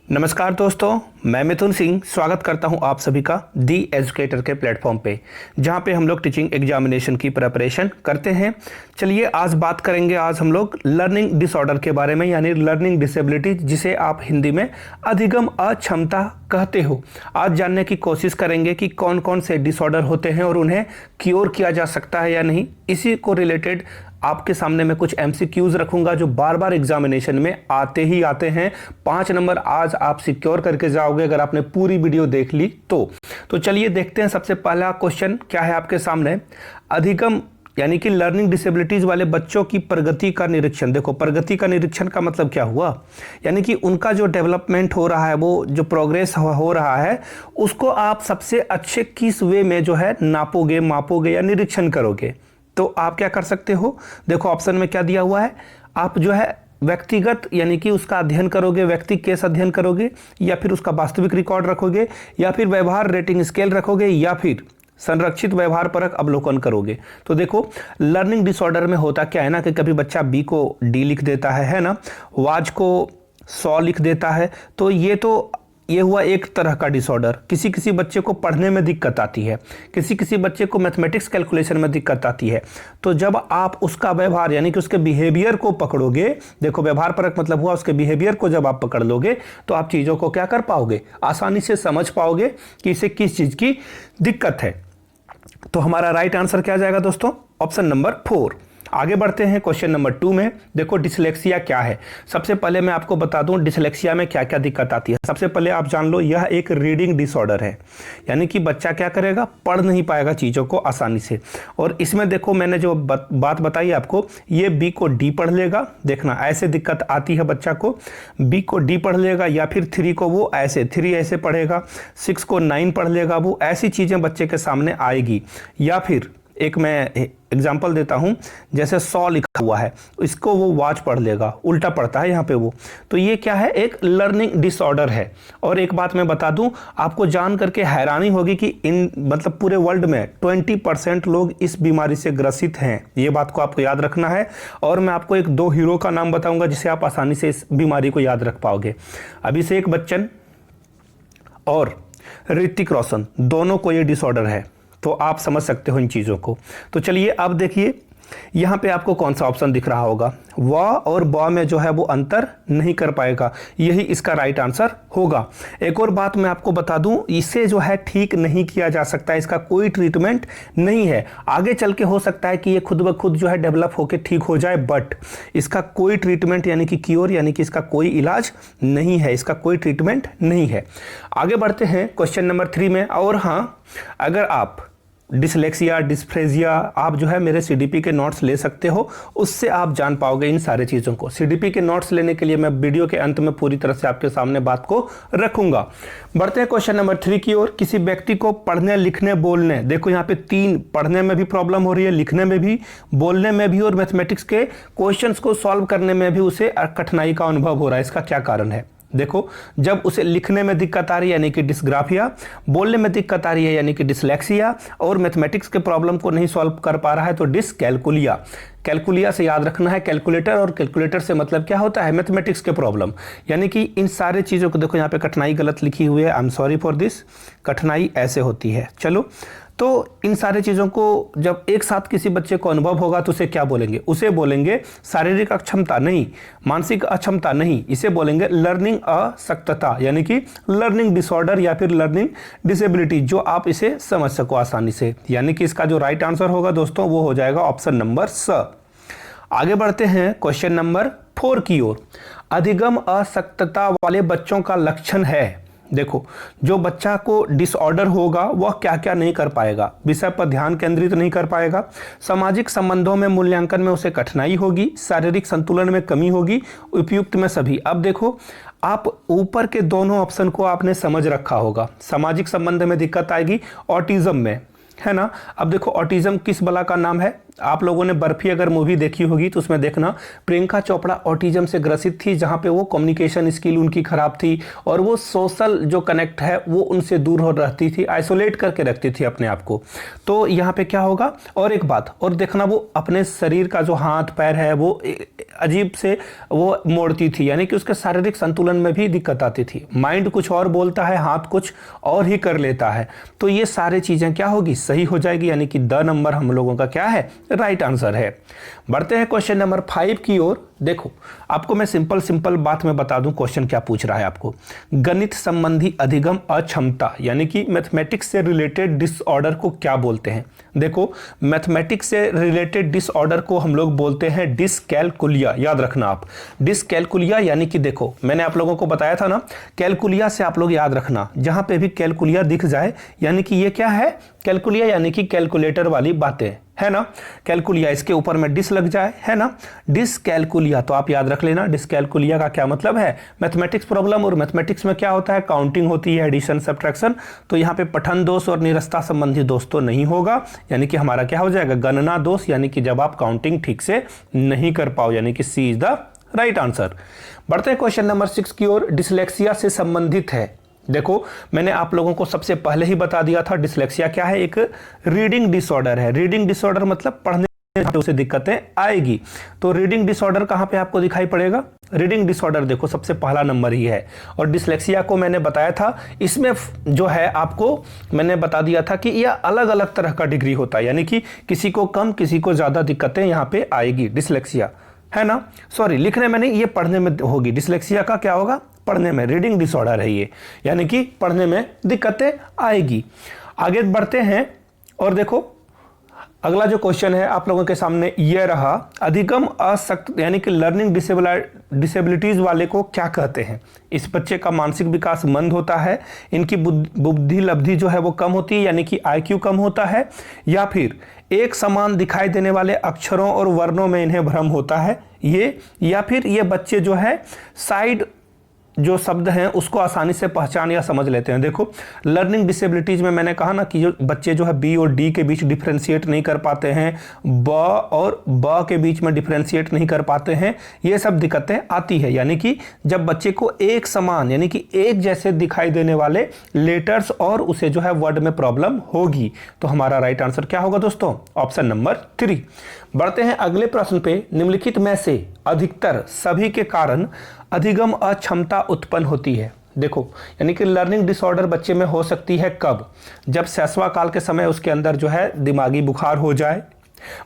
नमस्कार दोस्तों, मैं मिथुन सिंह स्वागत करता हूं आप सभी का दी एजुकेटर के प्लेटफॉर्म पे, जहां पे हम लोग टीचिंग एग्जामिनेशन की प्रिपरेशन करते हैं। चलिए आज बात करेंगे हम लोग लर्निंग डिसऑर्डर के बारे में, यानी लर्निंग डिसेबिलिटी, जिसे आप हिंदी में अधिगम अक्षमता कहते हो। आज जानने की कोशिश करेंगे कि कौन कौन से डिसऑर्डर होते हैं और उन्हें क्योर किया जा सकता है या नहीं। इसी को रिलेटेड आपके सामने मैं कुछ एमसीक्यूज रखूंगा जो बार बार एग्जामिनेशन में आते ही आते हैं। 5 नंबर आज आप सिक्योर करके जाओगे अगर आपने पूरी वीडियो देख ली तो चलिए देखते हैं। सबसे पहला क्वेश्चन क्या है आपके सामने। अधिगम यानी कि लर्निंग डिसेबिलिटीज वाले बच्चों की प्रगति का निरीक्षण। देखो, प्रगति का निरीक्षण का मतलब क्या हुआ, यानी कि उनका जो डेवलपमेंट हो रहा है, वो जो प्रोग्रेस हो रहा है, उसको आप सबसे अच्छे किस वे में जो है नापोगे, मापोगे या निरीक्षण करोगे। तो आप क्या कर सकते हो, देखो ऑप्शन में क्या दिया हुआ है। आप जो है व्यक्तिगत यानी कि उसका अध्ययन करोगे, व्यक्ति केस अध्ययन करोगे, या फिर उसका वास्तविक रिकॉर्ड रखोगे, या फिर व्यवहार रेटिंग स्केल रखोगे, या फिर संरक्षित व्यवहार परक अवलोकन करोगे। तो देखो लर्निंग डिसऑर्डर में होता क्या है ना कि कभी बच्चा बी को डी लिख देता है ना, वाज को 100 लिख देता है। तो ये हुआ एक तरह का डिसऑर्डर। किसी किसी बच्चे को पढ़ने में दिक्कत आती है, किसी किसी बच्चे को मैथमेटिक्स कैलकुलेशन में दिक्कत आती है। तो जब आप उसका व्यवहार यानी कि उसके बिहेवियर को पकड़ोगे, देखो व्यवहार परक मतलब हुआ उसके बिहेवियर को जब आप पकड़ लोगे तो आप चीज़ों को क्या कर पाओगे, आसानी से समझ पाओगे कि इसे किस चीज़ की दिक्कत है। तो हमारा राइट आंसर क्या जाएगा दोस्तों, ऑप्शन नंबर 4। आगे बढ़ते हैं क्वेश्चन नंबर 2 में। देखो डिसलेक्सिया क्या है। सबसे पहले मैं आपको बता दूं डिसलेक्सिया में क्या क्या दिक्कत आती है। सबसे पहले आप जान लो यह एक रीडिंग डिसऑर्डर है, यानी कि बच्चा क्या करेगा, पढ़ नहीं पाएगा चीज़ों को आसानी से। और इसमें देखो मैंने जो बात बताई आपको, ये बी को डी पढ़ लेगा। देखना ऐसे दिक्कत आती है बच्चा को, बी को डी पढ़ लेगा, या फिर 3 को वो ऐसे 3 ऐसे पढ़ेगा, 6 को 9 पढ़ लेगा। वो ऐसी चीज़ें बच्चे के सामने आएगी। या फिर एक मैं एग्जाम्पल देता हूं, जैसे 100 लिखा हुआ है, इसको वो वाच पढ़ लेगा, उल्टा पढ़ता है यहाँ पे वो। तो ये क्या है, एक लर्निंग डिसऑर्डर है। और एक बात मैं बता दूं, आपको जान करके हैरानी होगी कि मतलब पूरे वर्ल्ड में 20% लोग इस बीमारी से ग्रसित हैं। ये बात को आपको याद रखना है। और मैं आपको 2 हीरो का नाम बताऊंगा जिसे आप आसानी से इस बीमारी को याद रख पाओगे। अभिषेक बच्चन और ऋतिक रोशन, दोनों को ये डिसऑर्डर है। तो आप समझ सकते हो इन चीज़ों को। तो चलिए अब देखिए यहाँ पे आपको कौन सा ऑप्शन दिख रहा होगा, व और ब में जो है वो अंतर नहीं कर पाएगा, यही इसका राइट आंसर होगा। एक और बात मैं आपको बता दूं, इसे जो है ठीक नहीं किया जा सकता, इसका कोई ट्रीटमेंट नहीं है। आगे चल के हो सकता है कि ये खुद ब खुद जो है डेवलप होकर ठीक हो जाए, बट इसका कोई ट्रीटमेंट यानी कि क्योर यानी कि इसका कोई इलाज नहीं है, इसका कोई ट्रीटमेंट नहीं है। आगे बढ़ते हैं क्वेश्चन नंबर 3 में। और हाँ, अगर आप डिसलेक्सिया, डिस्फ्रेजिया, आप जो है मेरे सीडीपी के नोट्स ले सकते हो, उससे आप जान पाओगे इन सारी चीज़ों को। सीडीपी के नोट्स लेने के लिए मैं वीडियो के अंत में पूरी तरह से आपके सामने बात को रखूंगा। बढ़ते हैं क्वेश्चन नंबर 3 की ओर। किसी व्यक्ति को पढ़ने, लिखने, बोलने, देखो यहाँ पे 3, पढ़ने में भी प्रॉब्लम हो रही है, लिखने में भी, बोलने में भी, और मैथमेटिक्स के क्वेश्चंस को सॉल्व करने में भी उसे कठिनाई का अनुभव हो रहा है। इसका क्या कारण है, देखो जब उसे लिखने में दिक्कत आ रही है यानी कि डिस्ग्राफिया, बोलने में दिक्कत आ रही है यानी कि डिसलेक्सिया, और मैथमेटिक्स के प्रॉब्लम को नहीं सॉल्व कर पा रहा है तो डिसकैलकुलिया। कैलकुलिया से याद रखना है कैलकुलेटर, और कैलकुलेटर से मतलब क्या होता है, मैथमेटिक्स के प्रॉब्लम। यानी कि इन सारे चीज़ों को देखो यहाँ पे कठिनाई गलत लिखी हुई है, I am sorry for this. कठिनाई ऐसे होती है। चलो, तो इन सारे चीज़ों को जब एक साथ किसी बच्चे को अनुभव होगा तो उसे क्या बोलेंगे, उसे बोलेंगे शारीरिक अक्षमता नहीं, मानसिक अक्षमता नहीं, इसे बोलेंगे लर्निंग अशक्तता, यानी कि लर्निंग डिसऑर्डर या फिर लर्निंग डिसेबिलिटी, जो आप इसे समझ सको आसानी से। यानी कि इसका जो राइट आंसर होगा दोस्तों वो हो जाएगा ऑप्शन नंबर स। आगे बढ़ते हैं क्वेश्चन नंबर 4 की ओर। अधिगम अशक्तता वाले बच्चों का लक्षण है। देखो जो बच्चा को डिसऑर्डर होगा वह क्या क्या नहीं कर पाएगा, विषय पर ध्यान केंद्रित नहीं कर पाएगा, सामाजिक संबंधों में मूल्यांकन में उसे कठिनाई होगी, शारीरिक संतुलन में कमी होगी, उपयुक्त में सभी। अब देखो आप ऊपर के दोनों ऑप्शन को आपने समझ रखा होगा। सामाजिक संबंध में दिक्कत आएगी ऑटिज्म में, है ना। अब देखो ऑटिज्म किस बला का नाम है, आप लोगों ने बर्फी अगर मूवी देखी होगी तो उसमें देखना प्रियंका चोपड़ा ऑटिज्म से ग्रसित थी, जहां पे वो कम्युनिकेशन स्किल उनकी खराब थी और वो सोशल जो कनेक्ट है वो उनसे दूर हो रहती थी, आइसोलेट करके रखती थी अपने आप को। तो यहाँ पे क्या होगा, और एक बात और देखना, वो अपने शरीर का जो हाथ पैर है वो अजीब से वो मोड़ती थी, यानी कि उसके शारीरिक संतुलन में भी दिक्कत आती थी। माइंड कुछ और बोलता है, हाथ कुछ और ही कर लेता है। तो ये सारी चीजें क्या होगी, सही हो जाएगी, यानी कि द नंबर हम लोगों का क्या है, राइट आंसर है। बढ़ते हैं क्वेश्चन नंबर 5 की ओर। देखो आपको मैं सिंपल बात में बता दूं क्वेश्चन क्या पूछ रहा है आपको। गणित संबंधी अधिगम अक्षमता यानी कि मैथमेटिक्स से रिलेटेड डिसऑर्डर को क्या बोलते हैं। देखो मैथमेटिक्स से रिलेटेड डिसऑर्डर को हम लोग बोलते हैं डिसकैलकुलिया। याद रखना आप, डिसकैलकुलिया यानी कि देखो मैंने आप लोगों को बताया था ना, कैलकुलिया से आप लोग याद रखना, जहां पे भी कैलकुलिया दिख जाए यानी कि ये क्या है, कैलकुलिया यानी कि कैलकुलेटर वाली बातें है ना। कैलकुलिया इसके ऊपर में डिस लग जाए, है ना, डिसकैलकुलिया। तो आप याद रख लेना डिसकैलकुलिया का क्या मतलब है, मैथमेटिक्स प्रॉब्लम। और मैथमेटिक्स में क्या होता है, काउंटिंग होती है, एडिशन सब्ट्रैक्शन। तो यहाँ पे पठन दोष और निरस्ता संबंधी दोष तो नहीं होगा, यानी कि हमारा क्या हो जाएगा, गणना दोष, यानी कि जब आप काउंटिंग ठीक से नहीं कर पाओ, यानी कि सी इज द राइट आंसर। बढ़ते हैं क्वेश्चन नंबर 6 की ओर। डिसलेक्सिया से संबंधित है। देखो मैंने आप लोगों को सबसे पहले ही बता दिया था डिसलेक्सिया क्या है, एक रीडिंग डिसऑर्डर है। रीडिंग डिसऑर्डर मतलब पढ़ने में उसे दिक्कतें आएगी। तो रीडिंग डिसऑर्डर कहां पे आपको दिखाई पड़ेगा, रीडिंग डिसऑर्डर देखो सबसे पहला नंबर ही है। और डिसलेक्सिया को मैंने बताया था, इसमें जो है आपको मैंने बता दिया था कि यह अलग अलग तरह का डिग्री होता है, यानी कि किसी को कम किसी को ज्यादा दिक्कतें यहाँ पे आएगी डिसलेक्सिया, है ना। सॉरी लिखने में नहीं, ये पढ़ने में होगी। डिसलेक्सिया का क्या होगा, पढ़ने में। रीडिंग डिसऑर्डर है ये, यानी कि पढ़ने में दिक्कतें आएगी। आगे बढ़ते हैं और देखो अगला जो क्वेश्चन है आप लोगों के सामने ये रहा, अधिगम असक्त यानी कि लर्निंग डिसेबिलिटीज वाले को क्या कहते हैं। इस बच्चे का मानसिक विकास मंद होता है, इनकी बुद्धि लब्धि जो है वो कम होती है, यानी कि IQ कम होता है, या फिर एक समान दिखाई देने वाले अक्षरों और वर्णों में इन्हें भ्रम होता है ये, या फिर ये बच्चे जो है साइड जो शब्द हैं उसको आसानी से पहचान या समझ लेते हैं। देखो लर्निंग डिसेबिलिटीज में मैंने कहा ना कि जो बच्चे जो है बी और डी के बीच डिफरेंशिएट नहीं कर पाते हैं, ब और ब के बीच में डिफरेंशिएट नहीं कर पाते हैं, ये सब दिक्कतें आती है। यानी कि जब बच्चे को एक समान यानी कि एक जैसे दिखाई देने वाले लेटर्स और उसे जो है वर्ड में प्रॉब्लम होगी। तो हमारा राइट आंसर क्या होगा दोस्तों, ऑप्शन नंबर 3। बढ़ते हैं अगले प्रश्न पे। निम्नलिखित में से अधिकतर सभी के कारण अधिगम अक्षमता उत्पन्न होती है। देखो यानी कि लर्निंग डिसऑर्डर बच्चे में हो सकती है कब, जब शैशवा काल के समय उसके अंदर जो है दिमागी बुखार हो जाए,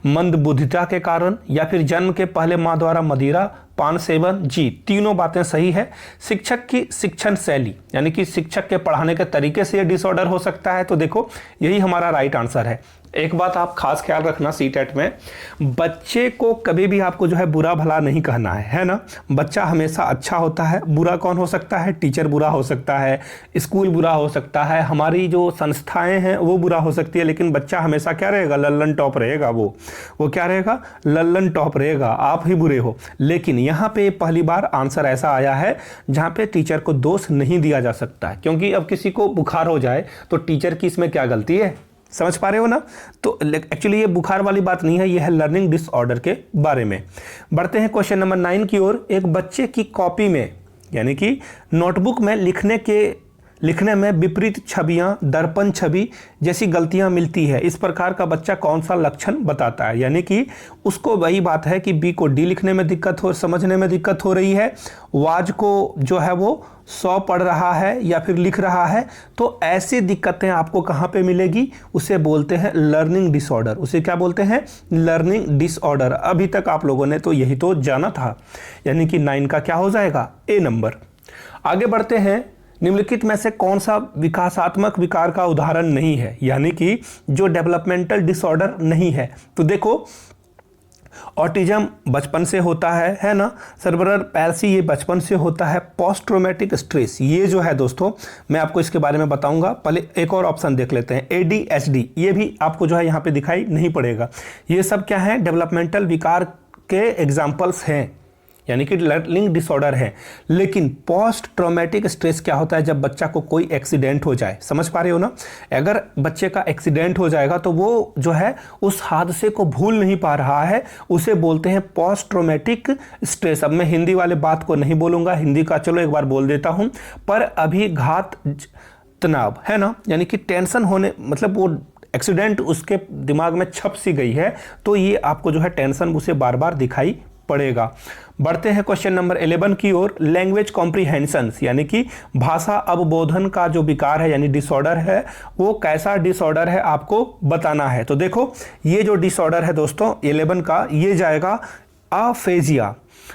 मंद बुद्धिता के कारण, या फिर जन्म के पहले मां द्वारा मदिरा पान सेवन। जी तीनों बातें सही है। शिक्षक की शिक्षण शैली यानी कि शिक्षक के पढ़ाने के तरीके से ये डिसऑर्डर हो सकता है। तो देखो यही हमारा राइट आंसर है। एक बात आप खास ख्याल रखना, सीटेट में बच्चे को कभी भी आपको जो है बुरा भला नहीं कहना है ना। बच्चा हमेशा अच्छा होता है। बुरा कौन हो सकता है, टीचर बुरा हो सकता है, स्कूल बुरा हो सकता है, हमारी जो संस्थाएं हैं वो बुरा हो सकती है, लेकिन बच्चा हमेशा क्या रहेगा, लल्लन टॉप रहेगा। वो क्या रहेगा, लल्लन टॉप रहेगा, आप ही बुरे हो। लेकिन यहाँ पे पहली बार आंसर ऐसा आया है जहाँ पे टीचर को दोष नहीं दिया जा सकता है, क्योंकि अब किसी को बुखार हो जाए तो टीचर की इसमें क्या गलती है, समझ पा रहे हो ना। तो एक्चुअली ये बुखार वाली बात नहीं है, ये है लर्निंग डिसऑर्डर के बारे में। बढ़ते हैं क्वेश्चन नंबर 9 की ओर। एक बच्चे की कॉपी में यानी कि नोटबुक में लिखने में विपरीत छवियां, दर्पण छवि जैसी गलतियां मिलती है। इस प्रकार का बच्चा कौन सा लक्षण बताता है। यानी कि उसको वही बात है कि बी को डी लिखने में दिक्कत हो, समझने में दिक्कत हो रही है, वाज को जो है वो 100 पढ़ रहा है या फिर लिख रहा है। तो ऐसी दिक्कतें आपको कहाँ पे मिलेगी, उसे बोलते हैं लर्निंग डिसऑर्डर। उसे क्या बोलते हैं, लर्निंग डिसऑर्डर। अभी तक आप लोगों ने तो यही तो जाना था, यानी कि 9 का क्या हो जाएगा, ए नंबर। आगे बढ़ते हैं। निम्नलिखित में से कौन सा विकासात्मक विकार का उदाहरण नहीं है, यानी कि जो डेवलपमेंटल डिसऑर्डर नहीं है। तो देखो ऑटिज्म बचपन से होता है ना। सेरेब्रल पैल्सी ये बचपन से होता है। पोस्ट ट्रॉमेटिक स्ट्रेस ये जो है दोस्तों मैं आपको इसके बारे में बताऊंगा। पहले एक और ऑप्शन देख लेते हैं, ADHD ये भी आपको जो है यहाँ पे दिखाई नहीं पड़ेगा। ये सब क्या है, डेवलपमेंटल विकार के एग्जाम्पल्स हैं, यानी कि लर्निंग डिसऑर्डर है। लेकिन पोस्ट ट्रॉमेटिक स्ट्रेस क्या होता है? जब बच्चा को कोई एक्सीडेंट हो जाए, समझ पा रहे हो ना? अगर बच्चे का एक्सीडेंट हो जाएगा तो वो जो है उस हादसे को भूल नहीं पा रहा है, उसे बोलते हैं पोस्ट ट्रॉमेटिक स्ट्रेस। अब मैं हिंदी वाले बात को नहीं बोलूंगा, हिंदी का चलो एक बार बोल देता हूं। पर अभिघात तनाव है ना, यानी कि टेंशन होने, मतलब वो एक्सीडेंट उसके दिमाग में छप सी गई है, तो ये आपको जो है टेंशन उसे बार बार दिखाई पड़ेगा। बढ़ते हैं क्वेश्चन नंबर 11 की ओर। लैंग्वेज कॉम्प्रीहेंशंस, यानी कि भाषा अवबोधन का जो विकार है यानी डिसऑर्डर है, वो कैसा डिसऑर्डर है आपको बताना है। तो देखो ये जो डिसऑर्डर है दोस्तों 11 का, ये जाएगा अफेजिया।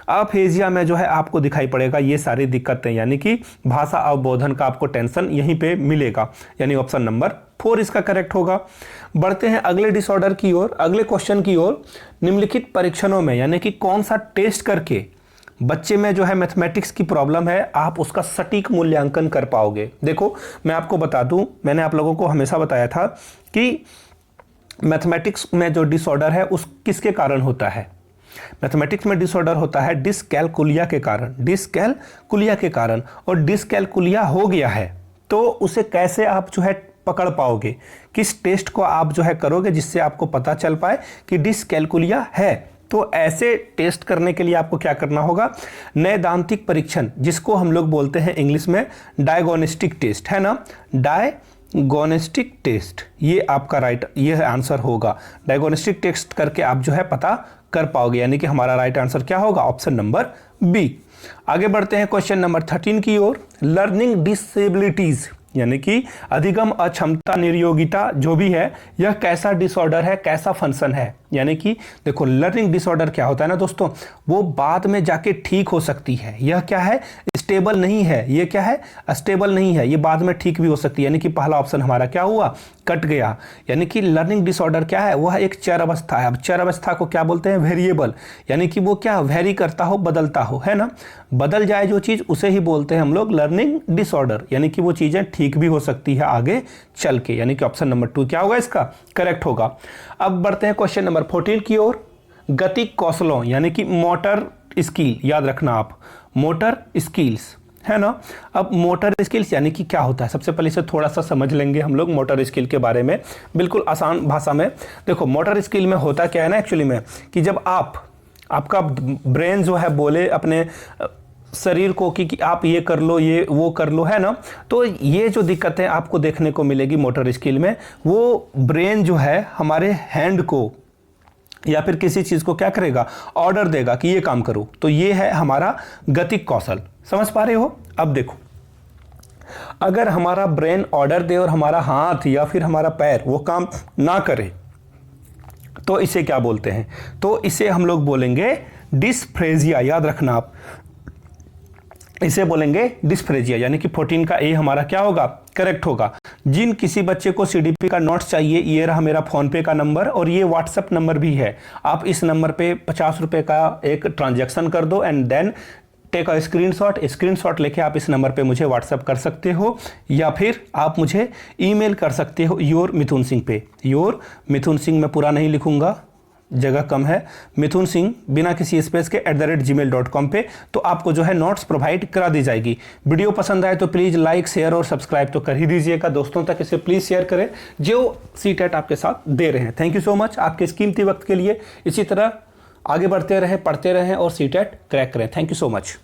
अफेजिया में जो है आपको दिखाई पड़ेगा ये सारी दिक्कतें, यानी कि भाषा अवबोधन का आपको टेंशन यहीं पे मिलेगा, यानी ऑप्शन नंबर 4 इसका करेक्ट होगा। बढ़ते हैं अगले डिसऑर्डर की ओर, अगले क्वेश्चन की ओर। निम्नलिखित परीक्षणों में, यानी कि कौन सा टेस्ट करके बच्चे में जो है मैथमेटिक्स की प्रॉब्लम है, आप उसका सटीक मूल्यांकन कर पाओगे। देखो मैं आपको बता दूं, मैंने आप लोगों को हमेशा बताया था कि मैथमेटिक्स में जो डिसऑर्डर है उस किसके कारण होता है? मैथमेटिक्स में डिसऑर्डर होता है डिसकैलकुलिया के कारण, डिसकैलकुलिया के कारण। और डिसकैलकुलिया हो गया है तो उसे कैसे आप जो है पकड़ पाओगे? किस टेस्ट को आप जो है करोगे जिससे आपको पता चल पाए कि डिसकैलकुलिया है? तो ऐसे टेस्ट करने के लिए आपको क्या करना होगा? नैदांतिक परीक्षण, जिसको हम लोग बोलते हैं इंग्लिश में डायग्नोस्टिक टेस्ट, है ना? डायग्नोस्टिक टेस्ट, ये आपका राइट ये आंसर होगा। डायग्नोस्टिक टेस्ट करके आप जो है पता कर पाओगे, यानी कि हमारा राइट आंसर क्या होगा? Option number B. आगे बढ़ते हैं क्वेश्चन नंबर 13 की ओर। लर्निंग डिसेबिलिटीज, यानी कि अधिगम अक्षमता निर्योगिता जो भी है, यह कैसा डिसऑर्डर है, कैसा फंक्शन है? यानी कि देखो लर्निंग डिसऑर्डर क्या होता है ना दोस्तों, वो बाद में जाके ठीक हो सकती है। यह क्या है? स्टेबल नहीं है। ये क्या है? स्टेबल नहीं है, ये बाद में ठीक भी हो सकती है। यानी कि पहला ऑप्शन हमारा क्या हुआ? कट गया। यानी कि लर्निंग डिसऑर्डर क्या है? वह एक चर अवस्था है। अब चर अवस्था को क्या बोलते हैं? वेरिएबल, यानी कि वो क्या वेरी करता हो, बदलता हो, है ना? बदल जाए जो चीज उसे ही बोलते हैं हम लोग लर्निंग डिसऑर्डर, यानी कि वो चीजें ठीक भी हो सकती है आगे चल के, यानी कि ऑप्शन नंबर 2 क्या होगा इसका? करेक्ट होगा। अब बढ़ते हैं क्वेश्चन नंबर 14 की ओर। गतिक कौशलों, यानी कि मोटर स्किल, याद रखना आप, मोटर स्किल्स, है ना? अब मोटर स्किल्स यानी कि क्या होता है? सबसे पहले इसे थोड़ा सा समझ लेंगे हम लोग मोटर स्किल के बारे में, बिल्कुल आसान भाषा में। देखो मोटर स्किल में होता क्या है ना एक्चुअली में, कि जब आपका ब्रेन जो है बोले अपने शरीर को कि आप ये कर लो, ये वो कर लो, है ना? तो ये जो दिक्कतें आपको देखने को मिलेगी मोटर स्किल में, वो ब्रेन जो है हमारे हैंड को या फिर किसी चीज को क्या करेगा? ऑर्डर देगा कि ये काम करो। तो ये है हमारा गतिक कौशल, समझ पा रहे हो? अब देखो अगर हमारा ब्रेन ऑर्डर दे और हमारा हाथ या फिर हमारा पैर वो काम ना करे तो इसे क्या बोलते हैं? तो इसे हम लोग बोलेंगे डिस्फ्रेजिया, याद रखना आप, इसे बोलेंगे डिस्फ्रेजिया, यानी कि 14 का ए हमारा क्या होगा? करेक्ट होगा। जिन किसी बच्चे को सीडीपी का नोट्स चाहिए, ये रहा मेरा फोन पे का नंबर और ये व्हाट्सएप नंबर भी है। आप इस नंबर पे 50 रुपए का एक ट्रांजैक्शन कर दो and then take a screenshot लेके आप इस नंबर पे मुझे व्हाट्सएप कर सकते हो, या फिर आप मुझे ईमेल कर सकते हो योर मिथुन सिंह पे। योर मिथुन सिंह मैं पूरा नहीं लिखूंगा, जगह कम है, मिथुन सिंह बिना किसी स्पेस के @gmail.com पे, तो आपको जो है नोट्स प्रोवाइड करा दी जाएगी। वीडियो पसंद आए तो प्लीज़ लाइक शेयर और सब्सक्राइब तो कर ही दीजिएगा। दोस्तों तक इसे प्लीज़ शेयर करें जो सीटेट आपके साथ दे रहे हैं। थैंक यू सो मच आपके इस कीमती वक्त के लिए। इसी तरह आगे बढ़ते रहें, पढ़ते रहें और सीटेट क्रैक करें। Thank you so much.